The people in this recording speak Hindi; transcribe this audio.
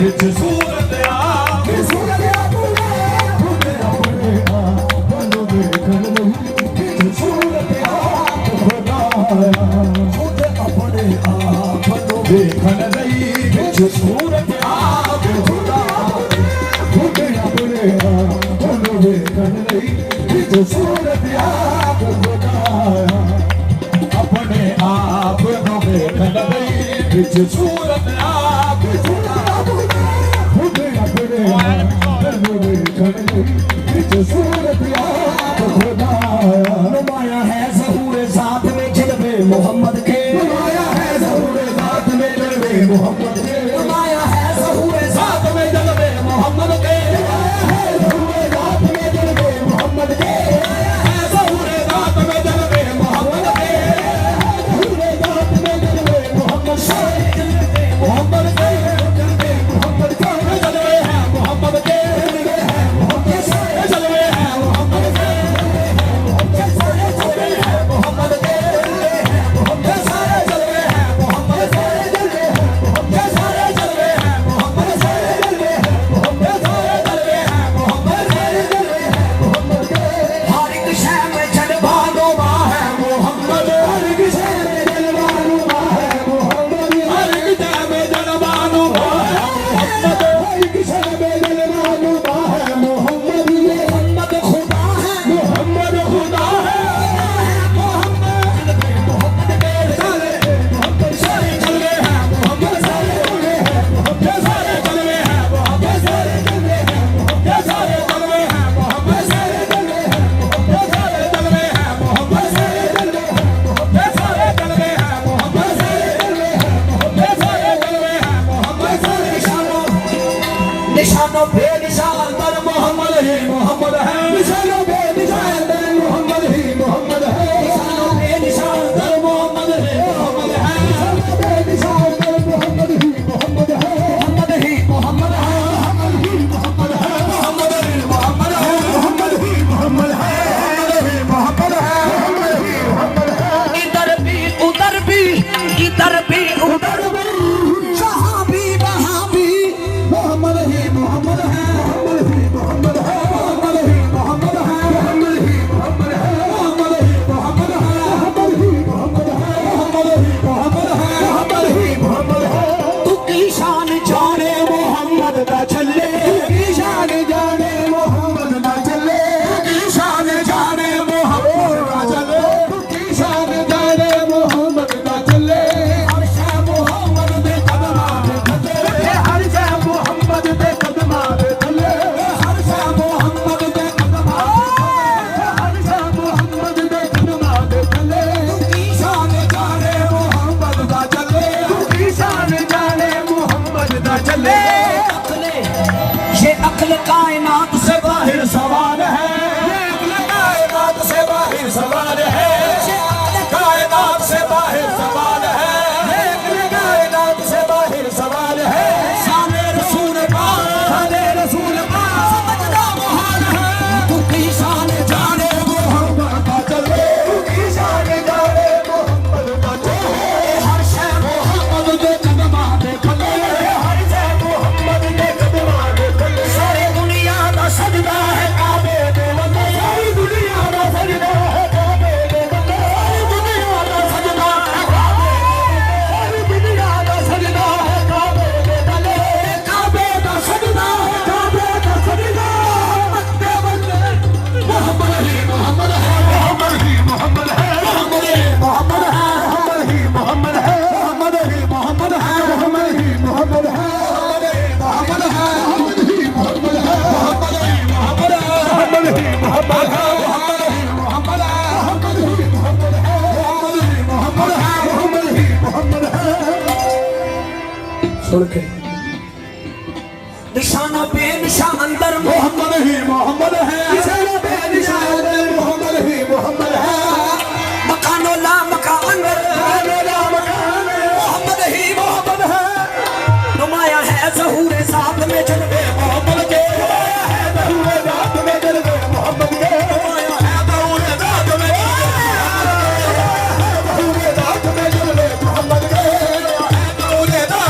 सूरत आके सूरत अपने अपने बनो देखन नहीं सूरत आके खुदाया खुद अपने आप बनो देखन नहीं सूरत आके खुदाया खुद अपने आप बनो देखन नहीं सूरत आके खुदाया अपने आप बनो देखन नहीं सूरत आके खुदाया नुमाया है ज़हूर ज़ात में जलवे मोहम्मद के नुमाया है ज़हूर ज़ात में जलवे मोहम्मद के नुमाया है ज़हूर ज़ात में जलवे मोहम्मद के है ज़हूर ज़ात में जलवे मोहम्मद के है ज़हूर ज़ात में जलवे मोहम्मद के ज़हूर ज़ात में जलवे मोहम्मद के मोहम्मद के जलवे मोहम्मद के जलवे है मोहम्मद के निशानों पे निशान पर मोहम्मद ही मोहम्मद है निशानों पे निशान पर मोहम्मद ही मोहम्मद है निशानों पे निशान पर मोहम्मद ही मोहम्मद है निशानों पे निशान पर मोहम्मद ही मोहम्मद है मोहम्मद ही मोहम्मद है मोहम्मद ही मोहम्मद है मोहम्मद ही मोहम्मद है मोहम्मद ही मोहम्मद है मोहम्मद ही मोहम्मद है इधर भी उधर भी इधर भी उधर भी जहां भी वहां भी मोहम्मद ही मोहम्मद है मोहम्मद ही मोहम्मद है मोहम्मद ही मोहम्मद है मोहम्मद ही मोहम्मद है मोहम्मद ही मोहम्मद है मोहम्मद ही मोहम्मद है मोहम्मद ही मोहम्मद है मोहम्मद ही मोहम्मद है तू की शान जाने मोहम्मद ना चले की शान जाने मोहम्मद ना चले की शान जाने मोहम्मद ना चले की शान जाने मोहम्मद ना चले हर शय मोहम्मद दे कदमां दे चले हर शय मोहम्मद दे कदमां दे चले हर शय मोहम्मद दे कदमां हर शय मोहम्मद दे कदमां दे चले की शान जाने मोहम्मद दा चले की शान जाने मोहम्मद दा चले ये अक्ल कायनात से बाहर सवाल है ये अक्ल कायनात से बाहर सवाल है ये अक्ल कायनात से बाहर सवाल है ये अक्ल कायनात से बाहर सवाल है शाने रसूल पाक शाने रसूल पाक समझना मुहाल है तू की शान जाने मोहम्मद का चले तू की शान जाने मोहम्मद का चले हर शय मोहम्मद दे कदमां दे चले हर शय मोहम्मद दे कदमां दे चले सारी दुनिया दा सजदा है काबे दे वंदे सारी दुनिया दा सजदा है काबे दे वंदे सारी दुनिया दा सजदा है काबे सारी दुनिया दा सजदा है काबे दे वंदे काबे दा सजदा है काबे दा सजदा वंदे वंदे मोहम्मद ही मोहम्मद है मोहम्मद ही मोहम्मद है मोहम्मद ही मोहम्मद है मोहम्मद ही मोहम्मद है मोहम्मद ही मोहम्मद है मोहम्मद ही मोहम्मद है मोहम्मद ही मोहम्मद है मोहम्मद ही मोहम्मद है मोहम्मद ही मोहम्मद है मोहम्मद ही मोहम्मद है मोहम्मद ही मोहम्मद है मोहम्मद ही मोहम्मद है मोहम्मद ही मोहम्मद है सुन के निशाना पे निशान अंदर मोहम्मद ही मोहम्मद है निशाना पे निशान अंदर मोहम्मद ही मोहम्मद है